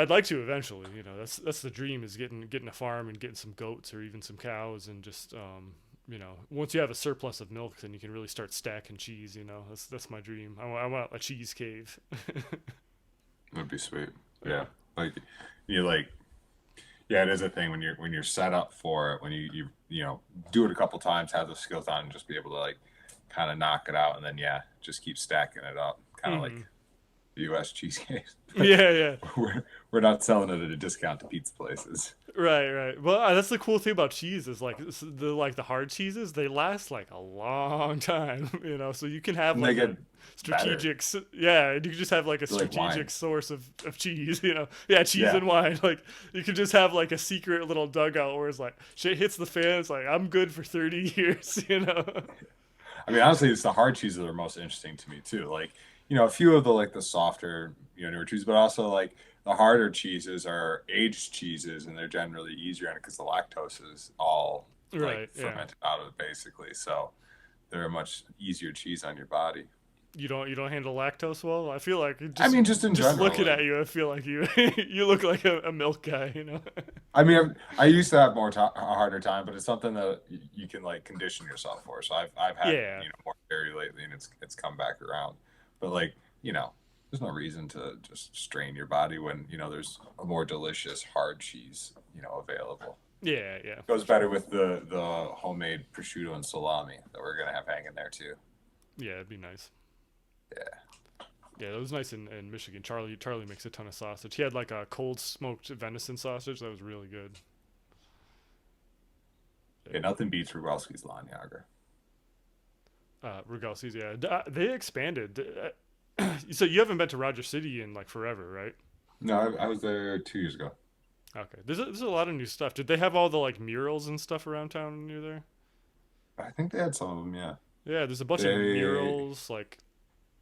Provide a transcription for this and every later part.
I'd like to eventually. That's the dream, is getting a farm and getting some goats or even some cows, and just once you have a surplus of milk, then you can really start stacking cheese. That's my dream. I want a cheese cave. That'd be sweet. Yeah. Yeah. Like you like yeah, it is a thing when you're set up for it, when you do it a couple times, have the skills on and just be able to like kind of knock it out and then yeah, just keep stacking it up. Kind of Hmm. like the US cheesecake. But Yeah, yeah. we're not selling it at a discount to pizza places. Right, right. Well, that's the cool thing about cheese is like the hard cheeses, they last like a long time, So you can have And they like get a better. yeah, and you can just have like a They're like strategic wine. source of cheese, Yeah, cheese Yeah. and wine. Like you can just have like a secret little dugout where it's like shit hits the fan, it's like I'm good for 30 years. I mean, honestly, it's the hard cheeses that are most interesting to me too. Like, a few of the like the softer, newer cheeses, but also like the harder cheeses are aged cheeses, and they're generally easier on it because the lactose is all like Right, yeah. fermented out of it basically. So they're a much easier cheese on your body. You don't handle lactose well? I feel like I just mean, just in just general, looking like, at you, I feel like you you look like a milk guy. I mean, I used to have a harder time, but it's something that you can like condition yourself for. So I've had Yeah. more dairy lately, and it's come back around. But like there's no reason to just strain your body when there's a more delicious hard cheese available. Yeah, yeah, Goes for sure. better with the homemade prosciutto and salami that we're gonna have hanging there too. Yeah, it'd be nice. Yeah, Yeah, it was nice in Michigan. Charlie makes a ton of sausage. He had like a cold smoked venison sausage that was really good. yeah, nothing beats Rugalski's Niagara. Rugelsi's, yeah. They expanded. So you haven't been to Roger City in like forever, right? No, I was there 2 years ago. Okay. There's a lot of new stuff. Did they have all the like murals and stuff around town near there? I think they had some of them. Yeah, Yeah, there's a bunch of they murals. Like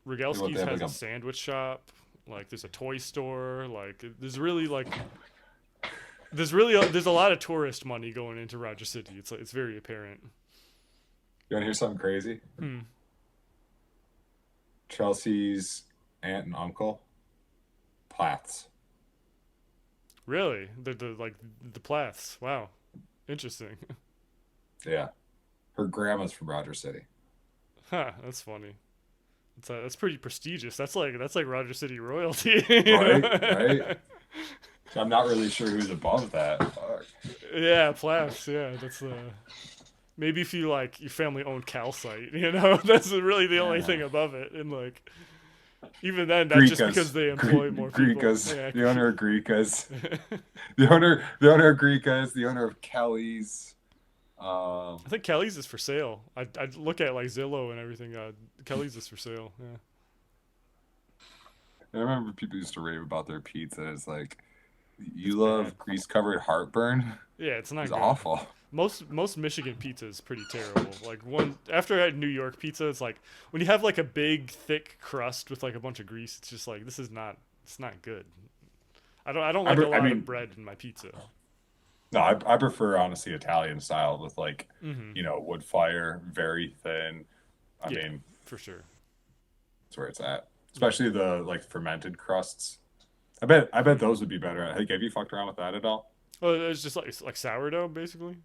they Rugelski's have has like a a sandwich shop. Like there's a toy store. Like there's a lot of tourist money going into Roger City. It's very apparent. You want to hear something crazy? Hmm. Chelsea's aunt and uncle, Plaths. Really? The Plaths. Wow. Interesting. Yeah, her grandma's from Roger City. Huh, that's funny. That's pretty prestigious. That's like Roger City royalty. Right, right. So I'm not really sure who's above that. Fuck. Yeah, Plaths. Yeah, that's maybe if you like your family owned calcite, that's really the only thing Yeah. above it. And like even then, that's just because Greekas, they employ more people. Greekas, Yeah. the owner of Greekas, the owner of Greekas, the owner of Kelly's. I think Kelly's is for sale. I'd look at like Zillow and everything. Kelly's is for sale. Yeah. I remember people used to rave about their pizza. It's like, It's you bad. love grease covered heartburn? Yeah, it's It's not good. awful. Most Michigan pizza is pretty terrible. Like one after I had New York pizza, it's like when you have like a big thick crust with like a bunch of grease, it's just like this is not it's not good. I don't like a I lot of mean, bread in my pizza. no, I prefer honestly Italian style with like, Hmm. wood fire, very thin. I Yeah, mean, for sure. that's where it's at. Yeah. Especially the like fermented crusts. I bet those would be better. Like, have you fucked around with that at all? Oh, it's just like sourdough basically.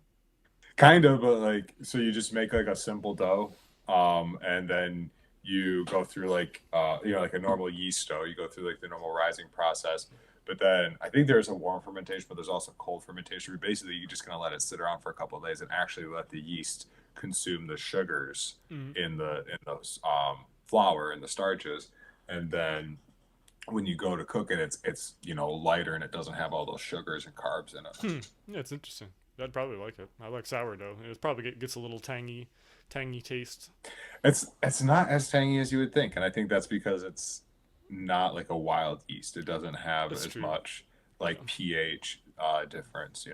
Kind of, but like, so you just make like a simple dough, and then you go through like, like a normal yeast dough. You go through like the normal rising process, but then I think there's a warm fermentation, but there's also cold fermentation. Where basically, you're just gonna let it sit around for a couple of days and actually let the yeast consume the sugars Mm. in those flour and the starches, and then when you go to cook it, it's lighter and it doesn't have all those sugars and carbs in it. Hmm. Yeah, it's interesting. I'd probably like it. I like sourdough. It probably gets a little tangy taste. It's not as tangy as you would think, and I think that's because it's not like a wild yeast. It doesn't have That's as true. much Yeah. like pH difference.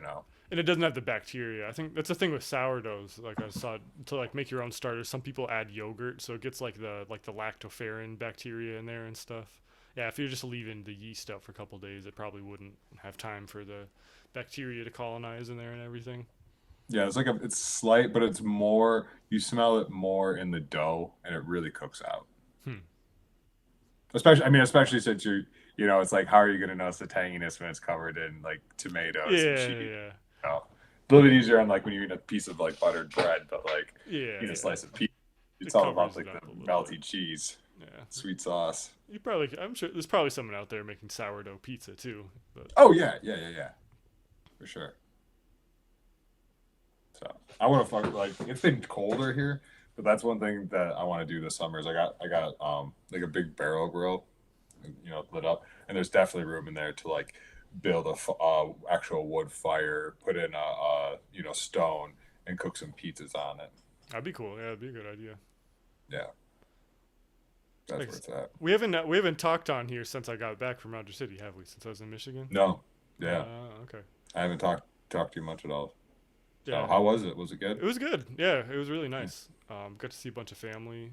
And it doesn't have the bacteria. I think that's the thing with sourdoughs. Like I saw, to like make your own starters, some people add yogurt, so it gets like the lactoferrin bacteria in there and stuff. Yeah, if you're just leaving the yeast out for a couple days, it probably wouldn't have time for the bacteria to colonize in there and everything. Yeah, it's slight, but it's more. You smell it more in the dough, and it really cooks out. Hmm. Especially, I mean, especially since You know, it's like, how are you going to notice the tanginess when it's covered in like tomatoes and Yeah, cheese? yeah, You know? A little bit easier on like when you eat a piece of like buttered bread, but like yeah, eat a yeah. slice of pizza. It's It all about covers it like the up a little bit. melty cheese, Yeah. sweet sauce. I'm sure there's probably someone out there making sourdough pizza too. But Oh yeah, for sure. So I want to fuck like it's been colder here, but that's one thing that I want to do this summer is I got like a big barrel grill, you know, lit up, and there's definitely room in there to like build a actual wood fire, put in a you know stone, and cook some pizzas on it. that'd be cool. Yeah, that'd be a good idea. Yeah, that's Like, where it's at. we haven't talked on here since I got back from Roger City, have we? Since I was in Michigan. No, yeah, Okay. I haven't talked to you much at all. So Yeah. how was it? Was it good? It was good. Yeah, it was really nice. Got to see a bunch of family.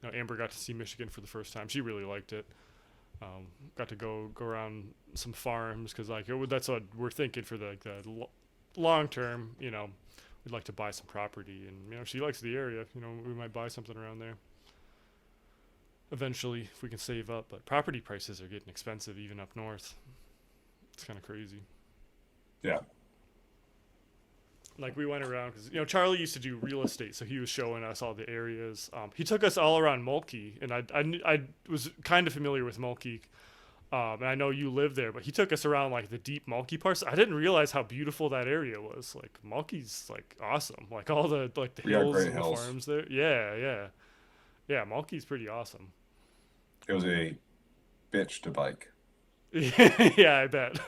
Amber got to see Michigan for the first time. She really liked it. Got to go around some farms because that's what we're thinking for the long term. You know, we'd like to buy some property, and you know she likes the area. You know, we might buy something around there eventually if we can save up. But property prices are getting expensive even up north. It's kind of crazy. Yeah. Like we went around because Charlie used to do real estate, so he was showing us all the areas. He took us all around Mulkey, and I was kind of familiar with Mulkey, and I know you live there, but he took us around like the deep Mulkey parts. I didn't realize how beautiful that area was. Like Mulkey's like awesome, like all the hills and the farms there. Yeah. Mulkey's pretty awesome. It was a bitch to bike. Yeah, I bet.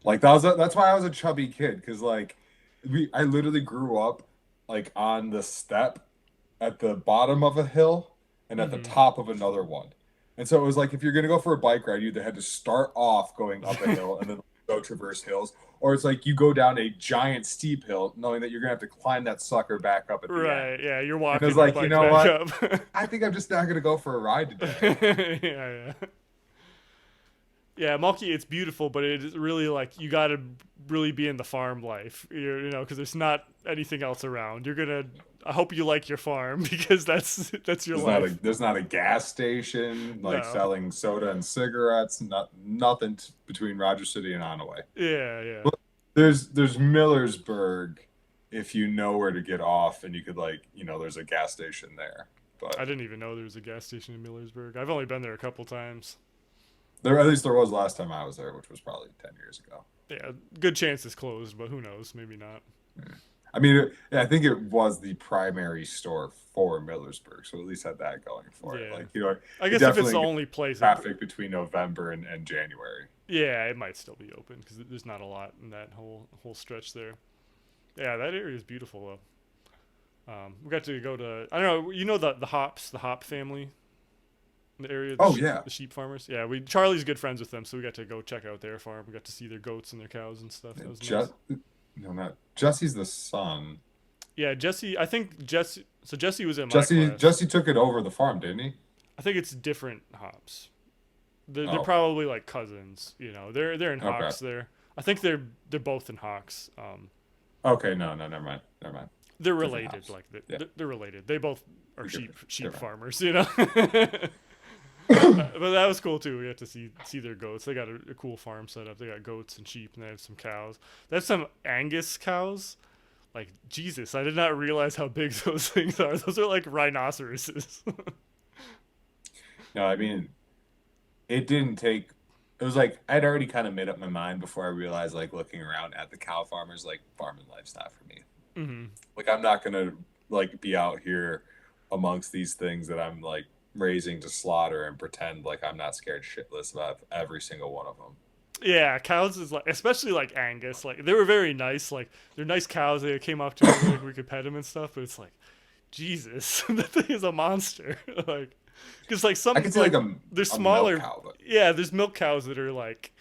Like that's why I was a chubby kid because like I literally grew up like on the step at the bottom of a hill and at the top of another one. And so it was like if you're gonna go for a bike ride, you either had to start off going up a hill and then go traverse hills, or it's like you go down a giant steep hill knowing that you're gonna have to climb that sucker back up at the end. Right, yeah, you're walking. It's like, you know what? Up. I think I'm just not gonna go for a ride today. Yeah. Yeah, Mulkey, it's beautiful, but it's really like you got to really be in the farm life, because there's not anything else around. I hope you like your farm because that's your life. There's not a gas station like selling soda and cigarettes. Nothing between Roger City and Onaway. Yeah. But there's Millersburg if you know where to get off, and you could there's a gas station there. But I didn't even know there was a gas station in Millersburg. I've only been there a couple times. At least there was last time I was there, which was probably 10 years ago. Yeah, good chance it's closed, but who knows? Maybe not. I mean, I think it was the primary store for Millersburg, so at least had that going for it. Like, I guess if it's the only place. Traffic between November and January. Yeah, it might still be open because there's not a lot in that whole stretch there. Yeah, that area is beautiful though. We got to go to the hops, the hop family. The area, the sheep farmers. Yeah, Charlie's good friends with them, so we got to go check out their farm. We got to see their goats and their cows and stuff. That was nice. No, not Jesse's the son. Yeah, Jesse. I think Jesse. So Jesse was in my class. Jesse took it over the farm, didn't he? I think it's different hops. They're probably like cousins. They're in Hawks there. I think they're both in Hawks. Okay, no, never mind. They're related. They're related. They both are sheep farmers. But that was cool too. We got to see their goats. They got a cool farm set up. They got goats and sheep, and they have some cows. They have some Angus cows. Like Jesus, I did not realize how big those things are. Those are like rhinoceroses. No, I mean, it didn't take. It was like I'd already kind of made up my mind before I realized, like looking around at the cow farmers, like farming life's not for me. Mm-hmm. Like I'm not gonna be out here amongst these things that I'm like raising to slaughter and pretend like I'm not scared shitless about every single one of them. Yeah, cows is like, especially like Angus, like they were very nice. Like they're nice cows. They came up to us, like we could pet them and stuff. But it's like, Jesus, that thing is a monster. Like, because like some, I could say they're smaller. Cow, but... Yeah, there's milk cows that are like,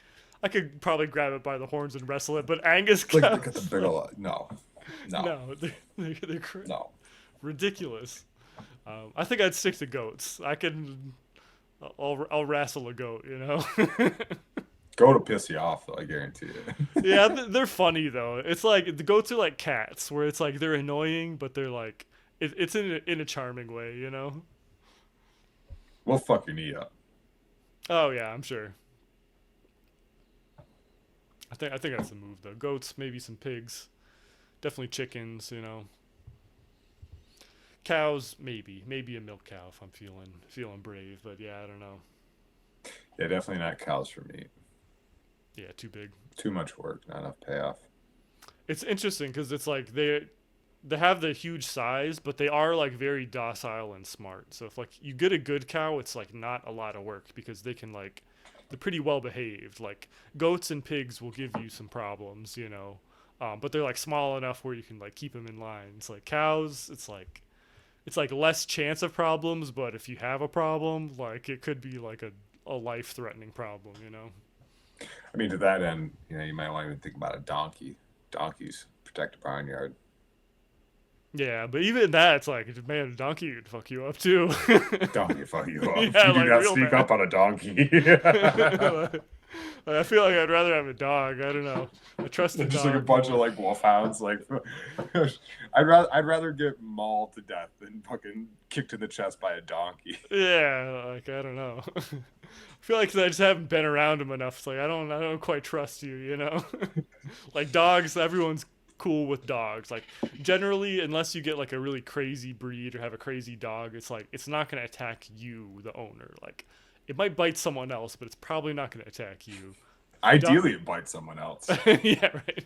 I could probably grab it by the horns and wrestle it. But Angus cows, look at the big old, no, they're no, ridiculous. I think I'd stick to goats. I'll wrestle a goat, Goat will piss you off, though, I guarantee it. Yeah, they're funny, though. It's like, the goats are like cats, where it's like, they're annoying, but they're like, it's in a charming way, We'll fuck your knee up. Oh, yeah, I'm sure. I think that's the move though. Goats, maybe some pigs, definitely chickens. Cows, maybe a milk cow if I'm feeling brave. But yeah, I don't know. Yeah, definitely not cows for meat. Yeah, too big. Too much work, not enough payoff. It's interesting because it's like they have the huge size, but they are like very docile and smart. So if like you get a good cow, it's like not a lot of work because they can like they're pretty well behaved. Like goats and pigs will give you some problems. But they're like small enough where you can like keep them in line. It's like cows, it's like less chance of problems, but if you have a problem, like it could be like a life threatening problem. I mean, to that end, you might want to even think about a donkey. Donkeys protect a barnyard. Yeah, but even that, it's like, man, a donkey would fuck you up too. Donkey fuck you up. Yeah, You do like not real speak bad. up on a donkey. Like, I feel like I'd rather have a dog. I don't know. I trust the Just dog like a bunch more. of like wolfhounds. Like, I'd rather get mauled to death than fucking kicked in the chest by a donkey. Yeah, like I don't know. I feel like I just haven't been around him enough. It's like I don't quite trust you. Like dogs, everyone's cool with dogs. Like generally, unless you get like a really crazy breed or have a crazy dog, it's like it's not gonna attack you, the owner. Like it might bite someone else, but it's probably not gonna attack you. Ideally, it bites someone else. Yeah, right.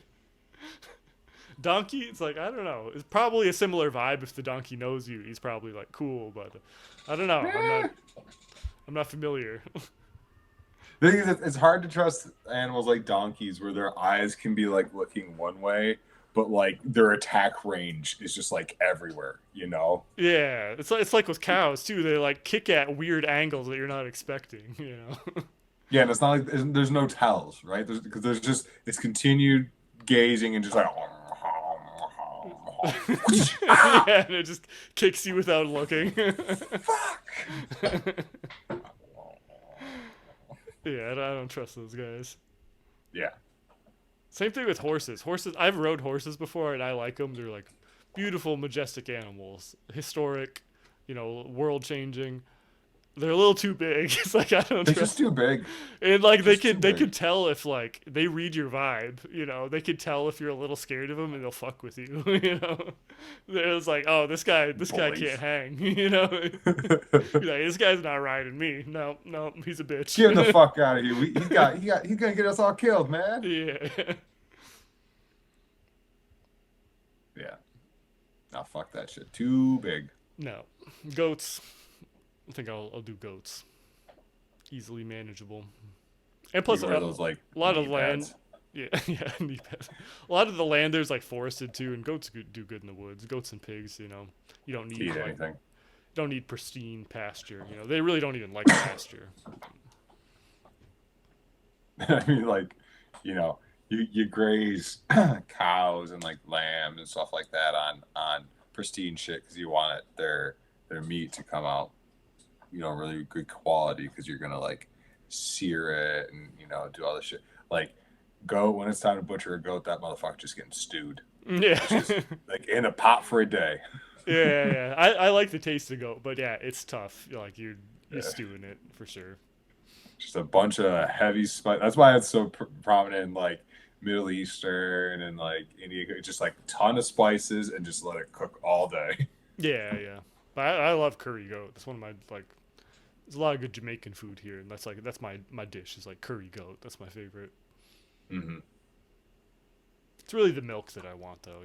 Donkey, it's like I don't know. It's probably a similar vibe. If the donkey knows you, he's probably like cool, but I don't know. I'm not familiar. The thing is, it's hard to trust animals like donkeys where their eyes can be like looking one way, but like their attack range is just like everywhere. Yeah, it's like with cows too. They like kick at weird angles that you're not expecting. Yeah, and it's not like there's no tells, right? Because there's just it's continued gazing and just like. Yeah, and it just kicks you without looking. Fuck. Yeah, I don't trust those guys. Yeah. Same thing with horses. I've rode horses before, and I like them. They're like beautiful, majestic animals, historic, world changing. They're a little too big. It's like I don't They're trust. just too big. And like they Just too could they big. could tell if like they read your vibe. They could tell if you're a little scared of them, and they'll fuck with you. It's like, oh, this guy Bullies. can't hang. You're like, this guy's not riding me. No, he's a bitch. Get him the fuck out of here. He's gonna get us all killed, man. Yeah. Yeah. Nah, fuck that shit. Too big. No, goats. I think I'll do goats. Easily manageable, and plus You wear those like a lot of knee land. pads. Yeah, yeah, knee pads. A lot of the land there's like forested too, and goats do good in the woods. Goats and pigs, you don't To need eat anything. don't need pristine pasture. They really don't even like pasture. I mean, like, you graze cows and like lambs and stuff like that on pristine shit because you want their meat to come out, really good quality because you're gonna like sear it and do all this shit. Like goat, when it's time to butcher a goat, that motherfucker just getting stewed, Yeah, like in a pot for a day. yeah. I like the taste of goat, but yeah, it's tough. Like you're Yeah. stewing it for sure. Just a bunch of heavy spice. That's why it's so prominent in like Middle Eastern and like India. Just like ton of spices and just let it cook all day. Yeah. But I love curry goat. That's one of my like. There's a lot of good Jamaican food here, and that's my dish is like curry goat. That's my favorite. Mm-hmm. It's really the milk that I want, though.